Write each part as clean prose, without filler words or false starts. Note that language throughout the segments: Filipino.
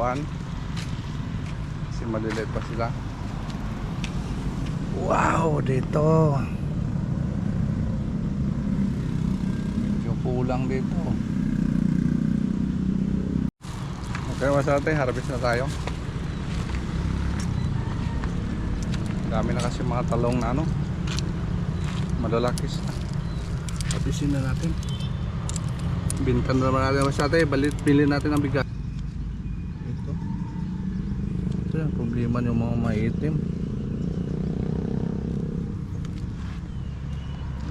upuan kasi maliliit pa sila. Wow, dito medyo kulang dito. Okay, masate, harvest na tayo. Dami na kasi mga talong na ano, malalakis na. Habisin na natin. Bintan na naman natin masate, bili natin ang bigas. Ito yung problema yung mga maitim.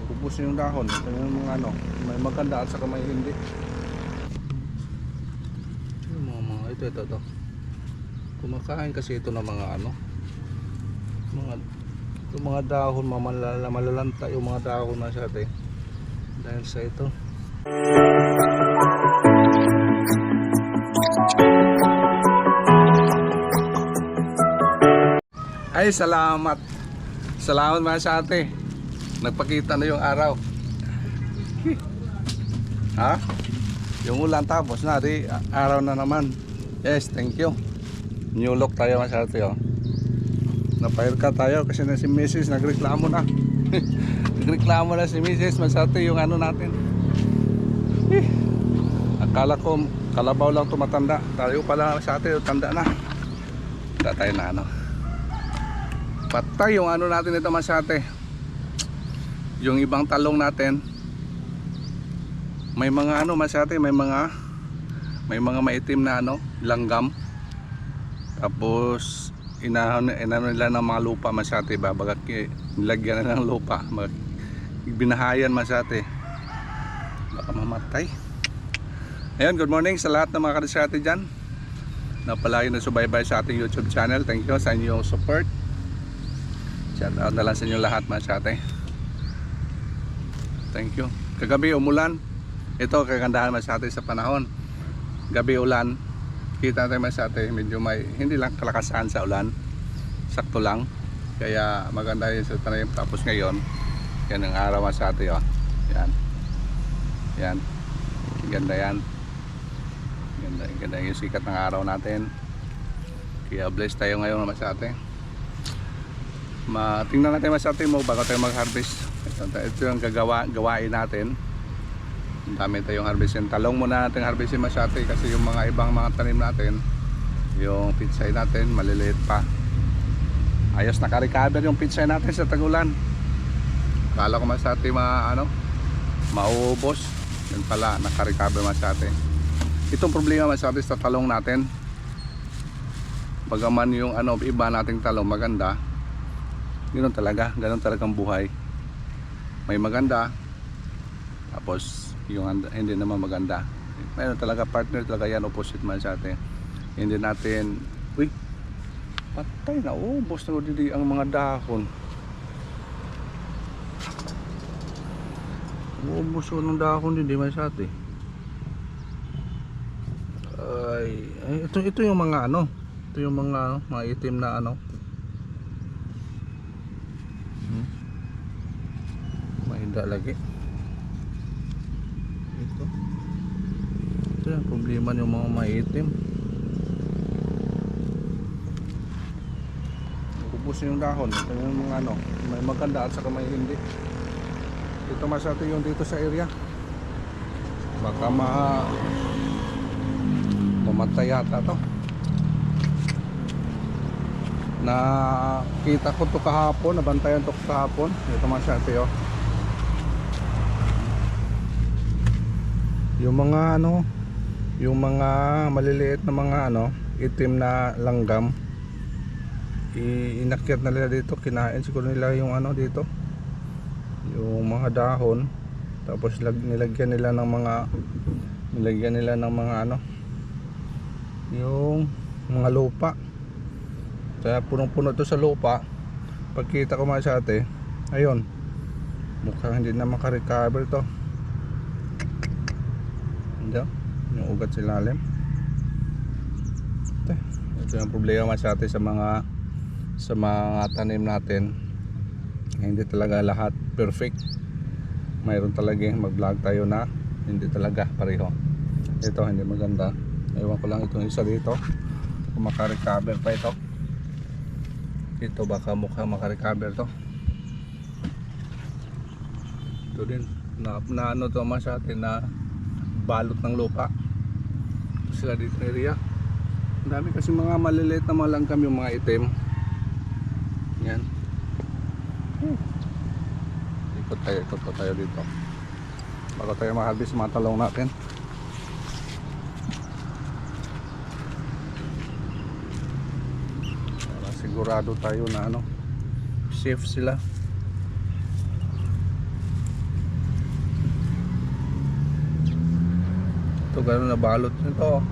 Ubus yung dahon. Ito yung mga ano, may maganda at saka may hindi. Ito. Kumakain kasi ito ng mga ano, mga dahon, malalanta yung mga dahon masyado dahil sa ito. Ay, salamat mga sate, nagpakita na yung araw. Ha? Yung ulan tapos na, di araw na naman. Yes, thank you. New look tayo mga sate, oh. Napahir ka tayo kasi na si Mrs. nagreklamo na. Nagreklamo na si Mrs. Masate yung ano natin. Akala ko kalabaw lang tumatanda. Tayo pala sa atin tanda na. Tanda tayo na ano. Patay yung ano natin ito Masate. Yung ibang talong natin may mga ano Masate, may mga maitim na ano, langgam. Tapos inano nila ng mga lupa Masate, babagat nilagyan na ng lupa, binahayan Masate, baka mamatay. Ayun, good morning sa lahat ng mga kadisate dyan na palagi na subaybay sa ating YouTube channel. Thank you sa inyong support. Shout out na lang sa inyo lahat Masate. Thank you. Kagabi umulan. Ito kagandahan Masate sa panahon. Gabi ulan. Kita natin Masate, medyo may hindi lang kalakasan sa ulan, sakto lang, kaya maganda yun sa tanim. Tapos ngayon yan ang araw Masate, oh. Yan ganda yan, ganda yung sikat ng araw natin, kaya bless tayo ngayon Masate. Tingnan natin Masate mo bago tayo mag harvest. Ito yung gawain natin. Ang dami tayong harvestin. Talong muna natin harvestin Masate kasi yung mga ibang mga tanim natin, yung pitsay natin maliliit pa. Ayos naka-recover yung pitsay natin sa tagulan. Kala ko Masate maubos. Yun pala, naka-recover Masate. Itong problema Masate sa talong natin, bagaman yung ano, iba nating talong maganda, ganoon talagang buhay. May maganda, tapos yung hindi naman maganda. Mayroon talaga partner talaga yan, opposite Masate. Hindi natin, uy, patay na, ubos na dito ang mga dahon. Ubos ng dahon din Masate. Ito yung mga ano, ito yung mga itim na ano. Mahinda lagi. Ito yung problema yung mga maitim. Ubos yung dahon. Ito yung mga ano, may maganda at saka may hindi. Ito Masate yung dito sa area, baka mamatay yata to. Nakita ko to kahapon, nabantayan to kahapon. Ito Masate, oh. Yung mga ano, yung mga maliliit na mga ano, itim na langgam, inakyat na nila dito, kinain siguro nila yung ano dito, yung mga dahon. Tapos nilagyan nila ng mga ano, yung mga lupa. Kaya punong-puno to sa lupa. Pagkita ko Masate, ayun, mukhang hindi na makarecover to. Yung ugat sa ilalim. Ito yung problema Masate sa mga tanim natin. Hindi talaga lahat perfect. Mayroon talaga mag-vlog tayo na hindi talaga pareho. Ito hindi maganda. Ewan ko lang itong isa dito. kung makarecover pa ito. Ito baka mukhang makarecover to. Ito din na ano to mas sa atin na balot ng lupa. Ito sila dito area. Ang dami kasi mga maliliit na mga langgam, yung mga itim. Yan. Ikot pa tayo dito bago tayo ma-harvest mga talong natin. Para sigurado tayo na ano, safe sila. Ito gano'n na balot nito.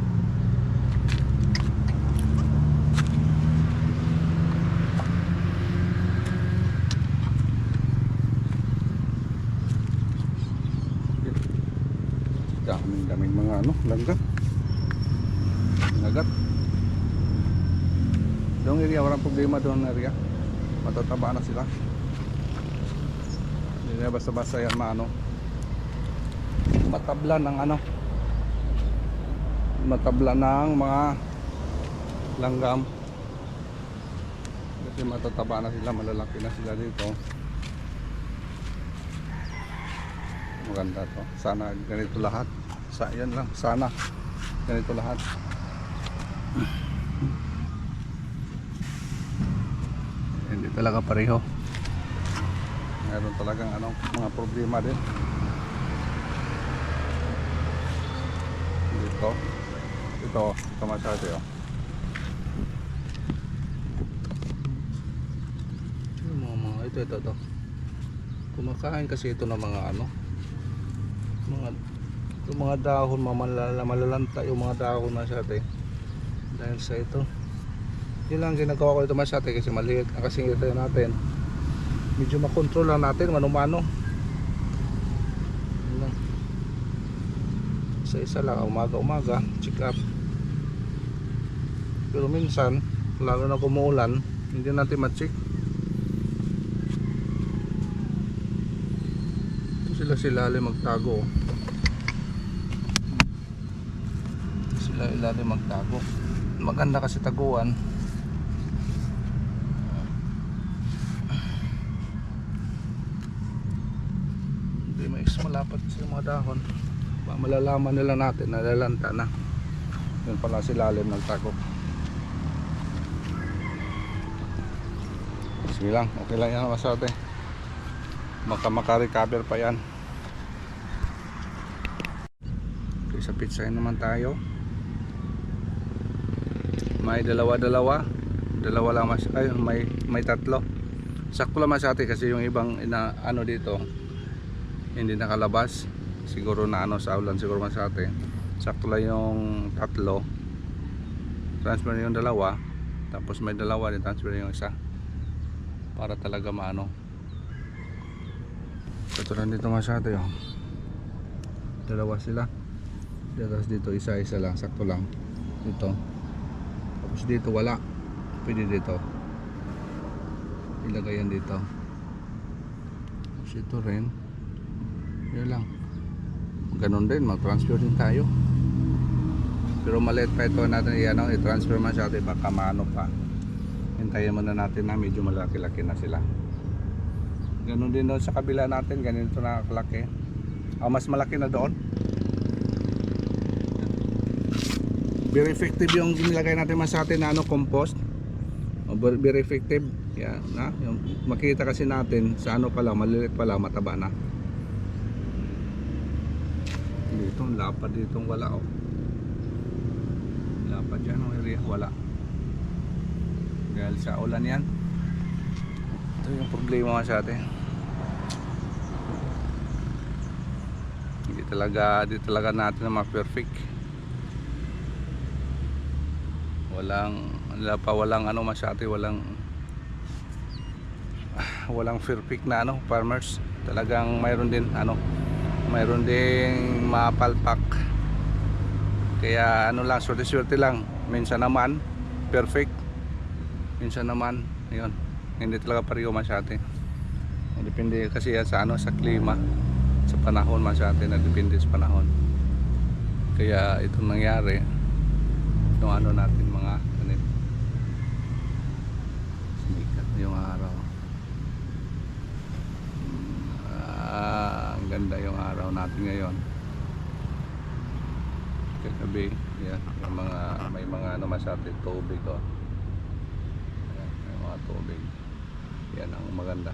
Daming mga ano, langgam. Nagat. Doon area, walang problema doon area. Matataba na sila. Hindi na basta-basta yan maano. Matabla ng ano. Matabla ng mga langgam. Kasi matataba na sila, malalaki na sila dito. Maganda to. Sana ganito lahat. Yan lang. Sana ganito lahat. Hindi talaga pareho. Meron talagang ano, mga problema din. Ito masyado yun. Ito. Kumakain kasi ito ng mga ano, yung mga dahon, malalanta yung mga dahon masyado dahil sa ito. Yun lang ginagawa ko ito masyado kasi maliit ang kasing ito natin. Medyo makontrol lang natin mano-mano. Yun lang. Isa lang, umaga check up. Pero minsan lalo na kumuulan hindi natin ma-check. Sila ilalim magtago. Sila ilalim magtago. Maganda kasi taguan. Hindi malapat kasi mga dahon. Malalaman nila natin nalalanta na. Yun pala sila ilalim nagtago. Sige lang, okay lang yan masarte. Maka-recover pa yan. Okay, sa pizza naman tayo. May dalawa lang may tatlo. Sakto lang masate kasi yung ibang ano dito hindi nakalabas. Siguro na ano sa ulan siguro masate. Sakto lang yung tatlo. Transfer yung dalawa. Tapos may dalawa din transfer yung isa. Para talaga maano. Ito lang dito masyado yun. Dalawa sila. Tapos dito isa lang. Sakto lang. Dito. Tapos dito wala. Pwede dito. Ilagay yan dito. Tapos ito rin. Yan lang. Ganun din. Mag-transfer din tayo. Pero maliit pa ito natin. I-transfer masyado. Baka maano pa. Hintayin muna natin na medyo malaki-laki na sila. Ganun din doon sa kabila natin, ganito na kalaki. Mas malaki na doon. Very effective yung ginilagay natin sa atin na compost. Very effective. Yan, na, yung makita kasi natin sa ano pala, maliliit pala, mataba na. Dito, lapad ditong wala Lapad yan, area wala. Dahil sa ulan yan. Ito yung problema sa atin. Di talaga natin na ma-perfect. Walang ano masyati, walang perfect na ano farmers. Talagang mayroon din mapalpak. Kaya ano lang, swerte lang. Minsan naman perfect. Minsan naman, yun. Hindi talaga pareho masyati. Depende kasi yan sa sa klima. Sa panahon masyati, depende sa panahon. Kaya ito nangyari itong natin mga tanim. araw natin ngayon. Kagabi, yan, yung mga, may mga ano masyadong tubig, oh. Ayan, may mga tubig. Yan ang maganda.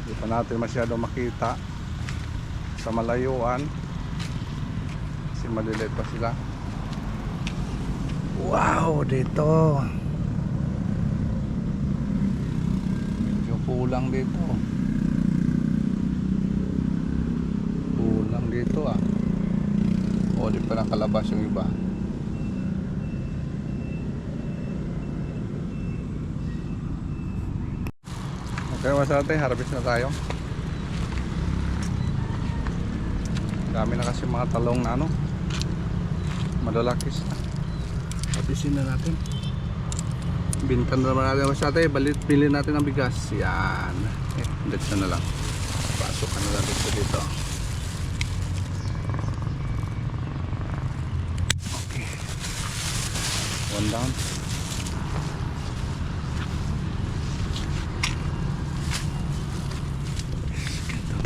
Hindi pa natin masyado makita sa malayuan kasi maliliit pa sila. Wow, dito medyo kulang dito. Kulang dito ah. O, di pa nakalabas yung iba. Okay, masate, harvest na tayo. Dami na kasi mga talong na ano, malalakis na. Harvestin na natin. Bintan na naman natin masate. Bili natin ang bigas. Yan. Dito na lang. Pasok na lang dito. Okay. One down.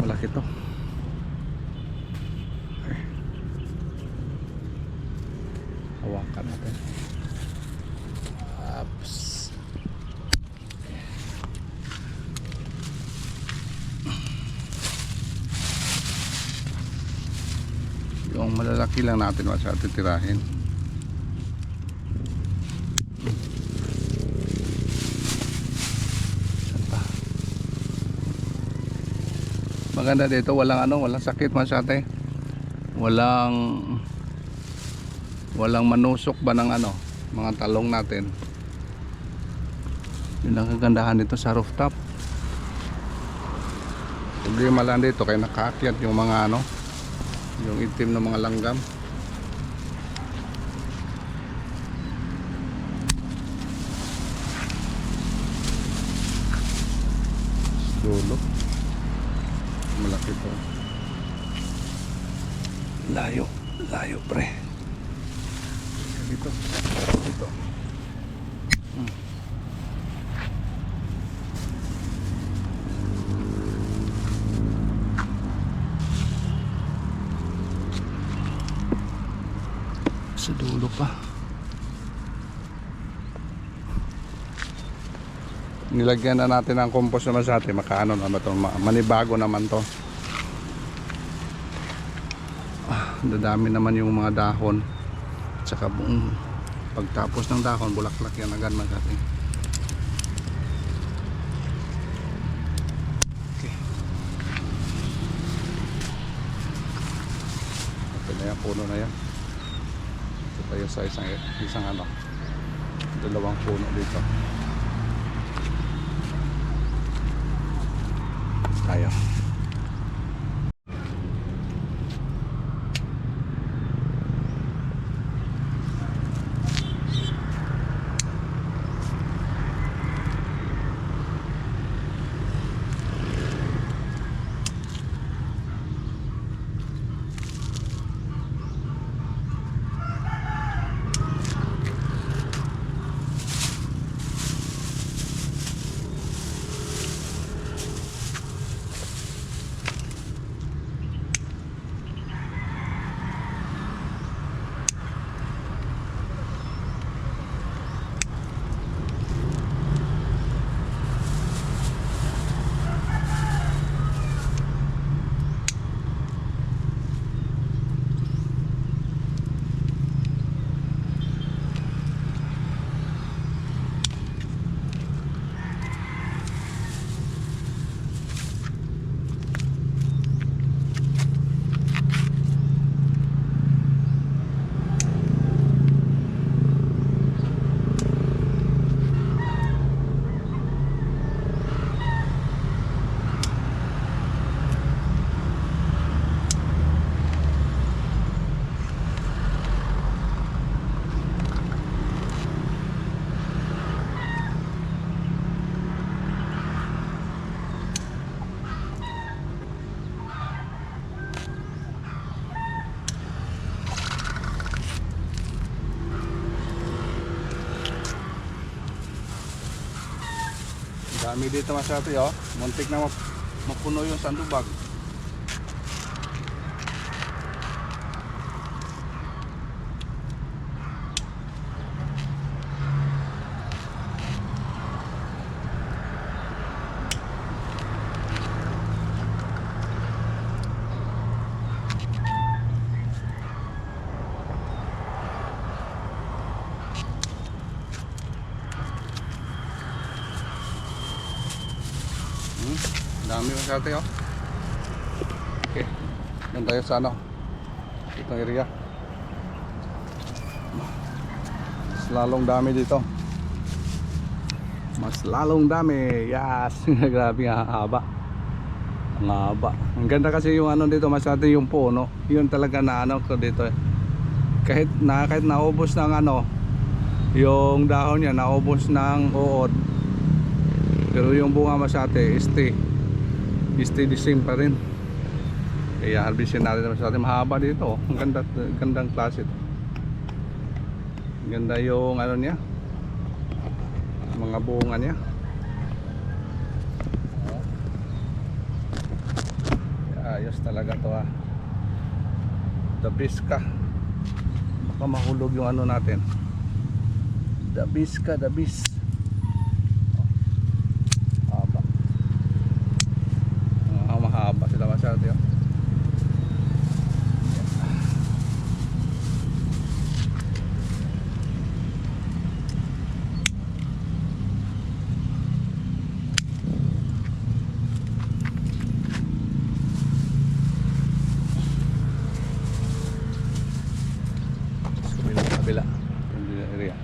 Malaki to. Okay. Hawakan natin. Ups. Yung malalaki lang natin sa titirahin. Maganda dito, walang ano, walang sakit masyate. Walang manusok ba ng ano, mga talong natin. Yun ang kagandahan dito sa rooftop. Problema lang dito kaya nakaakyat yung mga ano, yung itim ng mga langgam. Dulo. Malaki to. Layo pre. Dito. Sa dulo pa. Nilagyan na natin ng compost naman sa atin. Makaano naman to, manibago naman to. Dadami naman yung mga dahon. Tsaka buong pagtapos ng dahon, bulaklak yan agad magkati. Okay. Ito na yan, puno na yan. Ito tayo sa isang ano, dalawang puno dito. Tayo. Dami dito masyado, oh. Muntik na mapuno yung sandubag. Dami masyado, oh. Okay, doon tayo sa ano, itong area. Mas lalong dami dito. Mas lalong dami. Yes. Grabe nga, haba. Ang haba. Ang ganda kasi yung ano dito, masyado yung puno. Yun talaga na ano ko dito. Kahit naubos ng ano, yung dahon niya naubos ng uod. Pero yung bunga masyado stay the same pa rin. Kaya harvestin natin masyado. Mahaba dito, oh. Ang gandang klase ito. Ganda yung ano niya, mga bunga niya. Ayos talaga to, ah. The best ka. Baka mahulog yung ano natin. The best ka, the best. Haba. Mahaba sila masyado, yun. Kabila yung area.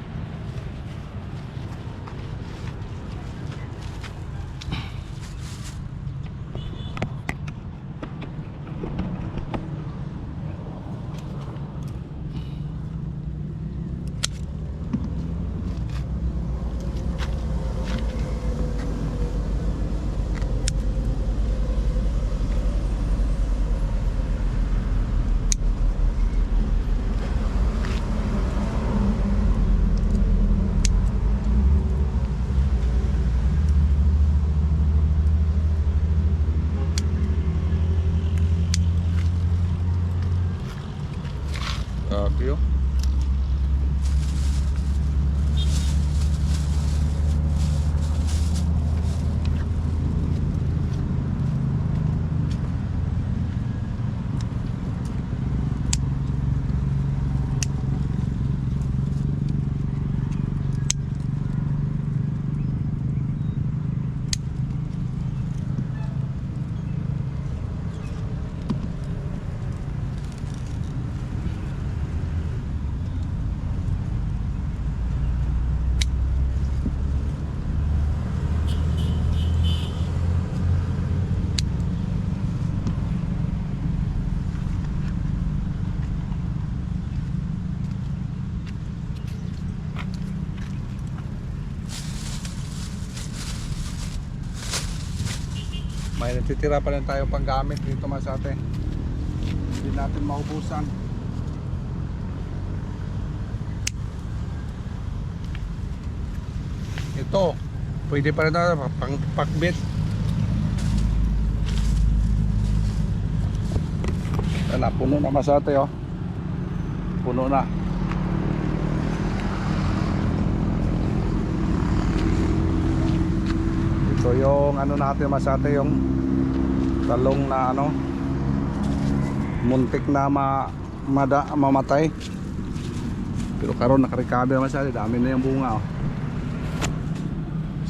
Grabe, oh. May natitira pa rin tayo pang gamit dito masate. Hindi natin maubusan. Ito, pwede pa rin tayo pang pakbit. Puno na masate, oh. Puno na. Ito yung ano natin masate, yung talong na ano, muntik na mamatay. Pero karon nakarecover masate, dami na yung bunga, oh.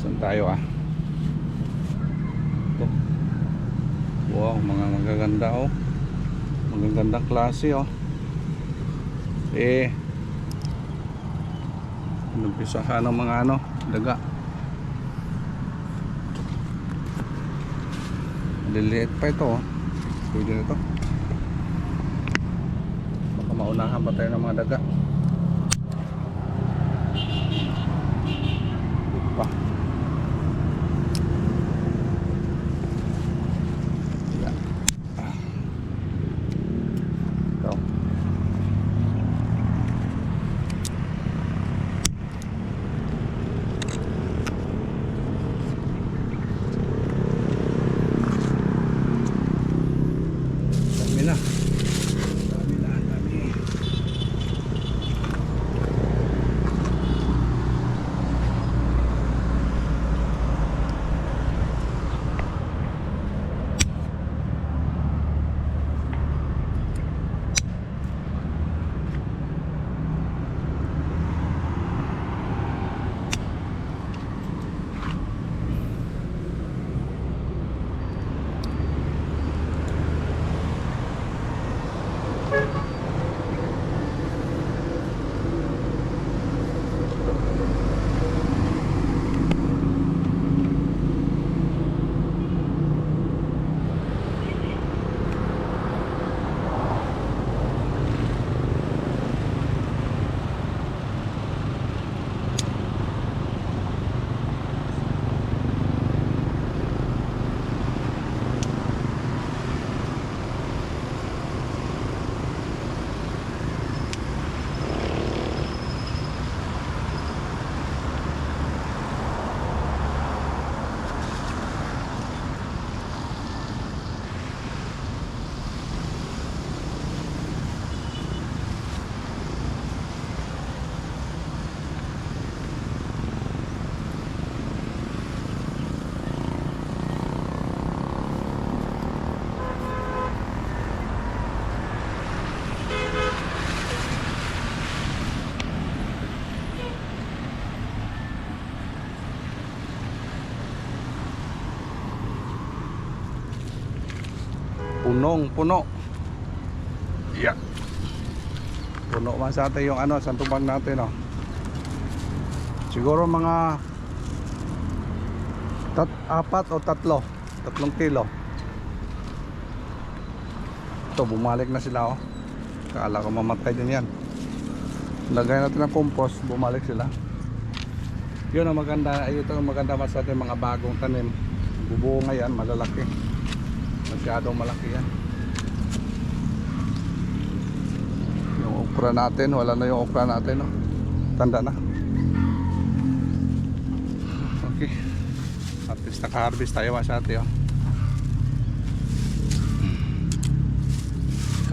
Saan tayo, ah? Ito. Wow, mga magaganda, oh. Magagandang klase, oh. Nagpisahan ng mga ano, daga. Liliit pa ito, oh. Pwede na ito. Baka maunahan pa tayo ng mga daga. Pa. Yeah. Ito. Puno. Yeah. Puno man sa atin yung ano, santubang natin, oh. Siguro mga 4 o 3 kilo. Ito, bumalik na sila, oh. Kala ko mamatay din yan. Lagay natin ng compost, bumalik sila. Yun ang maganda, ito ang maganda mas sa atin, mga bagong tanim. Bubunga yan, malalaki. Masyadong malaki yan. Yung okra natin, wala na yung okra natin, no? Tanda na. Okay. At least naka-harvest tayo mas ate, oh.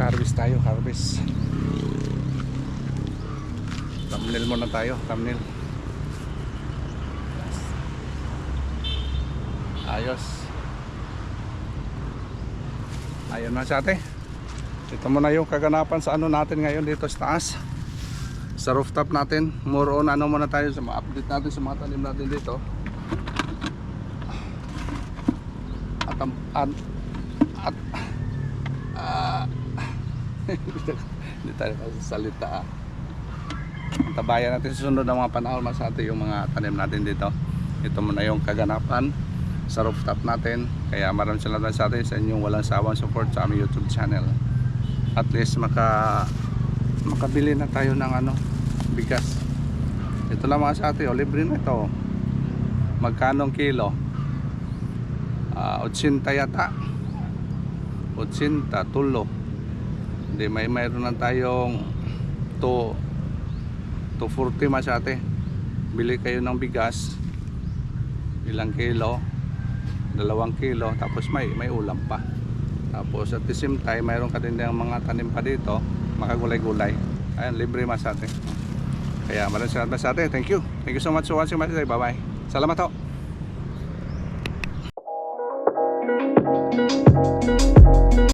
Harvest tayo, harvest. Thumbnail muna tayo, thumbnail. Ayos. Ayun na sa ate. Ito muna yung kaganapan sa ano natin ngayon dito sa taas. Sa rooftop natin. More on ano muna tayo sa update natin sa mga tanim natin dito. Hindi tayo salita. Tabayan natin susunod ng mga panahon mas ate yung mga tanim natin dito. Ito muna yung kaganapan sa rooftop natin. Kaya maraming salamat sa atin sa inyong walang sawang support sa aming YouTube channel. At least makabili na tayo ng ano, bigas. Ito lang mga sa atin, libre na ito. Magkanong kilo? 80 yata. 80 tulo. Hindi, mayroon na tayong 240 mas ate. Bili kayo ng bigas. Ilang kilo? 2 kilo. Tapos may ulam pa. Tapos at the same time, mayroon ka din ng mga tanim pa dito. Makagulay-gulay. Ayan, libre mas ate. Kaya maraming salamat mas ate. Thank you. Thank you so much for watching mas ate. Bye bye. Salamat ho.